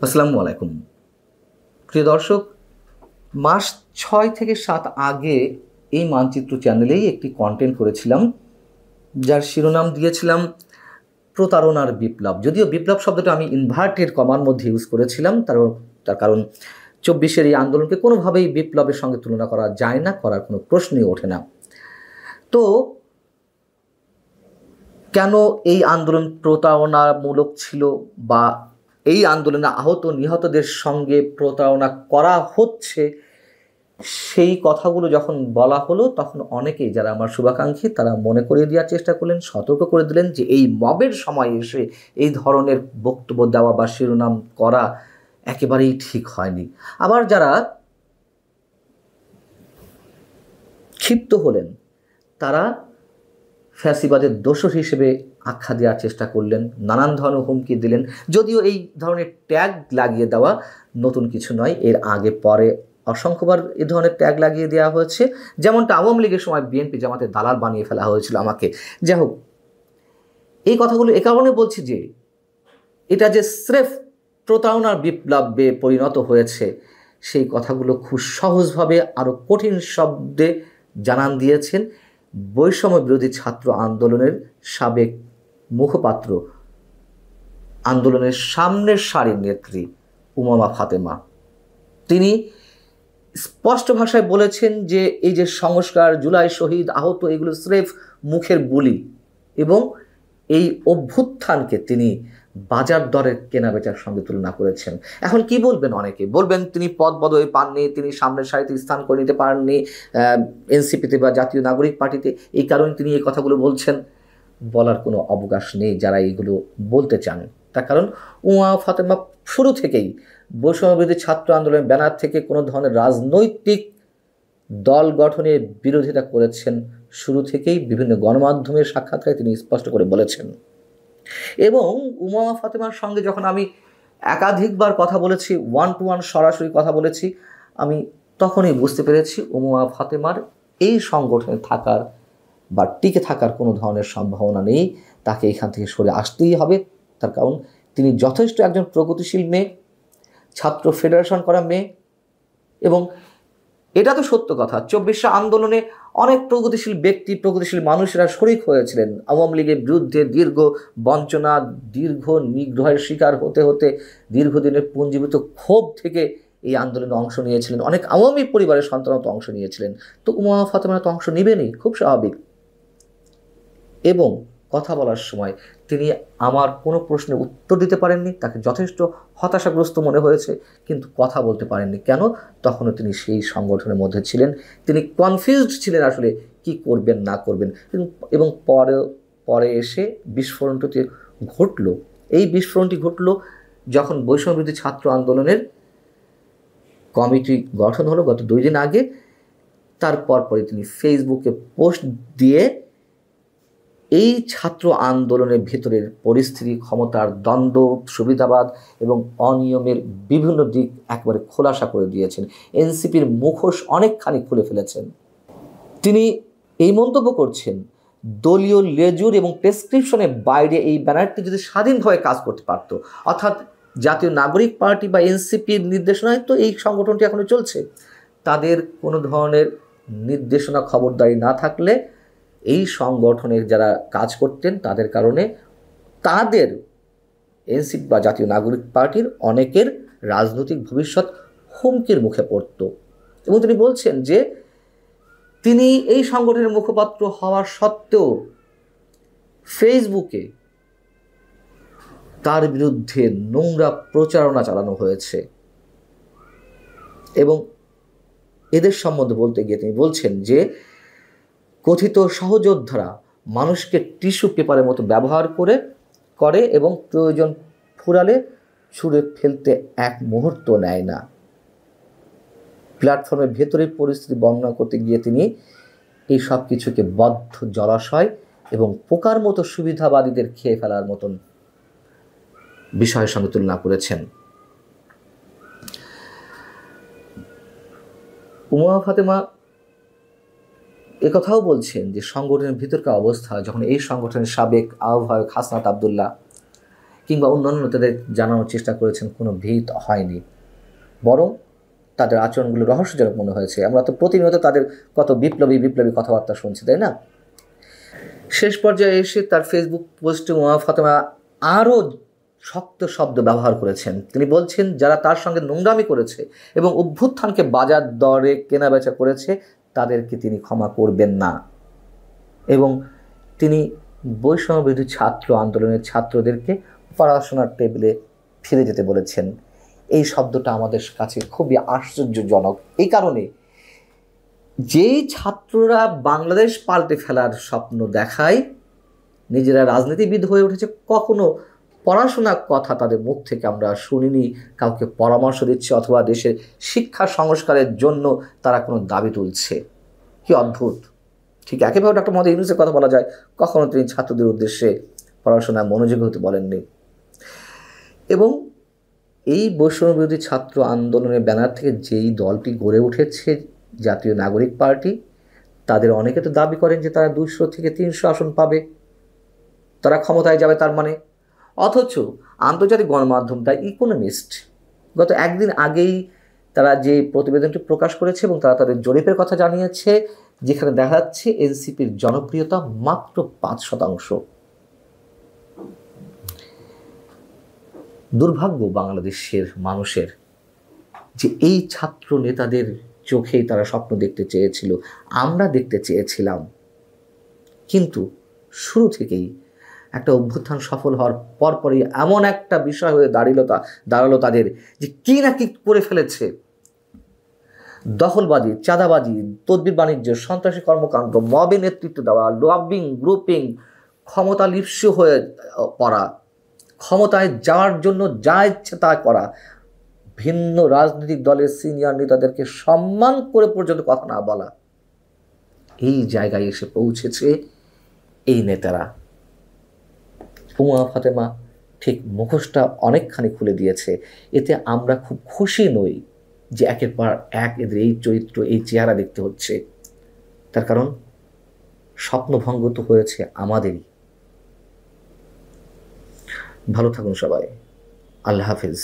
আসসালামু আলাইকুম প্রিয় দর্শক, মাস ৬ থেকে ৭ আগে এই মানচিত্র চ্যানেলেই একটি কন্টেন্ট করেছিলাম, যার শিরোনাম দিয়েছিলাম প্রতারণার বিপ্লব। যদিও বিপ্লব শব্দটা আমি ইনভার্টেড কমার মধ্যে ইউজ করেছিলাম, তার কারণ ২৪-এর এই আন্দোলনকে কোনোভাবেই বিপ্লবের সঙ্গে তুলনা করা যায় না, করার কোনো প্রশ্নই ওঠে না। তো কেন এই আন্দোলন প্রতারণামূলক ছিল, বা এই আন্দোলনে আহত নিহতদের সঙ্গে প্রতারণা করা হচ্ছে, সেই কথাগুলো যখন বলা হলো তখন অনেকেই যারা আমার শুভাকাঙ্ক্ষী তারা মনে করিয়ে দেওয়ার চেষ্টা করলেন, সতর্ক করে দিলেন যে এই মবের সময় এসে এই ধরনের বক্তব্য দেওয়া বা শিরোনাম করা একেবারেই ঠিক হয়নি। আবার যারা ক্ষিপ্ত হলেন তারা ফ্যাসিবাদের দোষর হিসেবে আখ্যা দেওয়ার চেষ্টা করলেন, নানান ধরনের হুমকি দিলেন। যদিও এই ধরনের ট্যাগ লাগিয়ে দেওয়া নতুন কিছু নয়, এর আগে পরে অসংখ্যবার এ ধরনের ট্যাগ লাগিয়ে দেওয়া হয়েছে, যেমনটা আওয়ামী লীগের সময় বিএনপি জামাতের দালাল বানিয়ে ফেলা হয়েছিল আমাকে। যাই হোক, এই কথাগুলো এ কারণে বলছি যে এটা যে স্রেফ প্রতারণার বিপ্লবে পরিণত হয়েছে সেই কথাগুলো খুব সহজভাবে আরও কঠিন শব্দে জানান দিয়েছেন বৈষম্য বিরোধী ছাত্র আন্দোলনের সাবেক মুখপাত্র, আন্দোলনের সামনের সারির নেত্রী উমামা ফাতেমা। তিনি স্পষ্ট ভাষায় বলেছেন যে এই যে সংস্কার, জুলাই শহীদ, আহত, এগুলো স্রেফ মুখের বুলি, এবং এই অভ্যুত্থানকে তিনি বাজার দরের কেনাবেচার সঙ্গে তুলনা করেছেন। এখন কি বলবেন? অনেকে বলবেন তিনি পদ পদবি পাননি, তিনি সামনের সারিতে স্থান করে নিতে পারেননি এনসিপিতে বা জাতীয় নাগরিক পার্টিতে, এই কারণে তিনি এই কথাগুলো বলছেন। বলার কোনো অবকাশ নেই যারা এইগুলো বলতে চান। তার কারণ উমা ফাতেমা শুরু থেকেই বৈষম্যবিরোধী ছাত্র আন্দোলনের ব্যানার থেকে কোনো ধরনের রাজনৈতিক দল গঠনের বিরোধিতা করেছেন। শুরু থেকেই বিভিন্ন গণমাধ্যমের সাক্ষাৎকারে তিনি স্পষ্ট করে বলেছেন। এবং উমা ফাতেমার সঙ্গে যখন আমি একাধিকবার কথা বলেছি, 1-to-1 সরাসরি কথা বলেছি, আমি তখনই বুঝতে পেরেছি উমা ফাতেমার এই সংগঠনে থাকার বা টিকে থাকার কোনো ধরনের সম্ভাবনা নেই। তাকে এখান থেকে সরে আসতেই হবে। তার কারণ তিনি যথেষ্ট একজন প্রগতিশীল মেয়ে, ছাত্র ফেডারেশন করা মেয়ে, এবং এটা তো সত্য কথা, ২৪ আন্দোলনে অনেক প্রগতিশীল ব্যক্তি, প্রগতিশীল মানুষেরা শরিক হয়েছিলেন। আওয়ামী লীগের বিরুদ্ধে দীর্ঘ বঞ্চনা, দীর্ঘ নিগ্রহের শিকার হতে হতে দীর্ঘদিনের পুঞ্জীভূত ক্ষোভ থেকে এই আন্দোলনে অংশ নিয়েছিলেন। অনেক আওয়ামী পরিবারের সন্তানও তো অংশ নিয়েছিলেন। তো উমা ফাতেমা তো অংশ নেবেনই, খুব স্বাভাবিক। এবং কথা বলার সময় তিনি আমার কোনো প্রশ্নের উত্তর দিতে পারেননি। তাকে যথেষ্ট হতাশাগ্রস্ত মনে হয়েছে, কিন্তু কথা বলতে পারেননি। কেন? তখনও তিনি সেই সংগঠনের মধ্যে ছিলেন, তিনি কনফিউজড ছিলেন আসলে কি করবেন না করবেন। এবং পরে এসে বিস্ফোরণটি ঘটল। এই বিস্ফোরণটি ঘটল যখন বৈষম্যবিরোধী ছাত্র আন্দোলনের কমিটি গঠন হলো গত 2 দিন আগে। তারপরে তিনি ফেসবুকে পোস্ট দিয়ে এই ছাত্র আন্দোলনের ভেতরের পরিস্থিতি, ক্ষমতার দ্বন্দ্ব, সুবিধাবাদ এবং অনিয়মের বিভিন্ন দিক একেবারে খোলাসা করে দিয়েছেন। এনসিপির মুখোশ অনেকখানি খুলে ফেলেছেন। তিনি এই মন্তব্য করছেন, দলীয় লেজুর এবং প্রেসক্রিপশনের বাইরে এই ব্যানারটি যদি স্বাধীনভাবে কাজ করতে পারত, অর্থাৎ জাতীয় নাগরিক পার্টি বা এনসিপির নির্দেশনায় তো এই সংগঠনটি এখনো চলছে, তাদের কোনো ধরনের নির্দেশনা খবরদারি না থাকলে এই সংগঠনের যারা কাজ করতেন তাদের কারণে তাদের এনসিপি বা জাতীয় নাগরিক পার্টির অনেকের রাজনৈতিক ভবিষ্যৎ হুমকির মুখে পড়ত। এবং তিনি বলছেন যে তিনি এই সংগঠনের মুখপাত্র হওয়ার সত্ত্বেও ফেসবুকে তার বিরুদ্ধে নোংরা প্রচারণা চালানো হয়েছে। এবং এদের সম্বন্ধে বলতে গিয়ে তিনি বলছেন যে কথিত সহযোদ্ধারা মানুষকে টিস্যু পেপারের মতো ব্যবহার করে এবং প্রয়োজন ফুরালে ছুঁড়ে ফেলতে এক মুহূর্ত নেয় না। প্ল্যাটফর্মের ভেতরের পরিস্থিতি বর্ণনা করতে গিয়ে তিনি এই সব কিছুকে বদ্ধ জলাশয় এবং পোকার মতো সুবিধাবাদীদের খেয়ে ফেলার মতন বিষয়ের সঙ্গে তুলনা করেছেন। উমা ফাতেমা একথাও বলছেন যে সংগঠনের ভিতরকার অবস্থা, যখন এই সংগঠনের সাবেক আহ্বায়ক হাসনাত আবদুল্লাহ কিংবা অন্যান্য নেতাদের জানানোর চেষ্টা করেছেন, কোনো ভিত হয়নি, বরং তাদের আচরণগুলো রহস্যজনক মনে হয়েছে। আমরা তো প্রতিনিয়ত তাদের কত বিপ্লবী কথাবার্তা শুনছি, তাই না? শেষ পর্যায়ে এসে তার ফেসবুক পোস্টে উমা ফাতেমা আরও শক্ত শব্দ ব্যবহার করেছেন। তিনি বলছেন, যারা তার সঙ্গে নোংরামি করেছে এবং অভ্যুত্থানকে বাজার দরে কেনাবেচা করেছে তাদেরকে তিনি ক্ষমা করবেন না, এবং তিনি বৈষম্যবিরোধী ছাত্র আন্দোলনের ছাত্রদেরকে পড়াশোনার টেবিলে ফিরে যেতে বলেছেন। এই শব্দটা আমাদের কাছে খুবই আশ্চর্যজনক, এই কারণে যেই ছাত্ররা বাংলাদেশ পাল্টে ফেলার স্বপ্ন দেখায়, নিজেরা রাজনীতিবিদ হয়ে উঠেছে, কখনো পড়াশোনার কথা তাদের মুখ থেকে আমরা শুনিনি, কাউকে পরামর্শ দিচ্ছে অথবা দেশের শিক্ষা সংস্কারের জন্য তারা কোনো দাবি তুলছে। কি অদ্ভুত! ঠিক একইভাবে ডক্টর মোহাম্মদ ইউনূসের কথা বলা যায়, কখনো তিনি ছাত্রদের উদ্দেশ্যে পড়াশোনায় মনোযোগী হতে বলেননি। এবং এই বৈষম্যবিরোধী ছাত্র আন্দোলনের ব্যানার থেকে যেই দলটি গড়ে উঠেছে, জাতীয় নাগরিক পার্টি, তাদের অনেকে তো দাবি করেন যে তারা 200 থেকে 300 আসন পাবে, তারা ক্ষমতায় যাবে তার মানে। অথচ আন্তর্জাতিক গণমাধ্যম দ্য ইকোনমিস্ট গত একদিন আগেই তারা যে প্রতিবেদনটি প্রকাশ করেছে এবং তারা তাদের জরিপের কথা জানিয়েছে, যেখানে দেখা যাচ্ছে এনসিপির জনপ্রিয়তা মাত্র 5%। দুর্ভাগ্য বাংলাদেশের মানুষের যে এই ছাত্র নেতাদের চোখেই তারা স্বপ্ন দেখতে চেয়েছিল, আমরা দেখতে চেয়েছিলাম, কিন্তু শুরু থেকেই একটা অভ্যুত্থান সফল হওয়ার পরপরই এমন একটা বিষয় হয়ে দাঁড়ালো তাদের, যে কি না কি করে ফেলেছে। দখলবাজি, চাঁদাবাজি, তদবির বাণিজ্য, সন্ত্রাসী কর্মকাণ্ড, মবে নেতৃত্ব দেওয়া, লবিং, গ্রুপিং, ক্ষমতা লিপ্স হয়ে পড়া, ক্ষমতায় যাওয়ার জন্য যা ইচ্ছে তা করা, ভিন্ন রাজনৈতিক দলের সিনিয়র নেতাদেরকে সম্মান করে পর্যন্ত কথা না বলা, এই জায়গায় এসে পৌঁছেছে এই নেতারা। উমা ফাতেমা ঠিক মুখোশটা অনেকখানি খুলে দিয়েছে। এতে আমরা খুব খুশি নই যে একের পর এক এদের এই চরিত্র, এই চেহারা দেখতে হচ্ছে। তার কারণ স্বপ্নভঙ্গ তো হয়েছে আমাদেরই। ভালো থাকুন সবাই। আল্লাহ হাফেজ।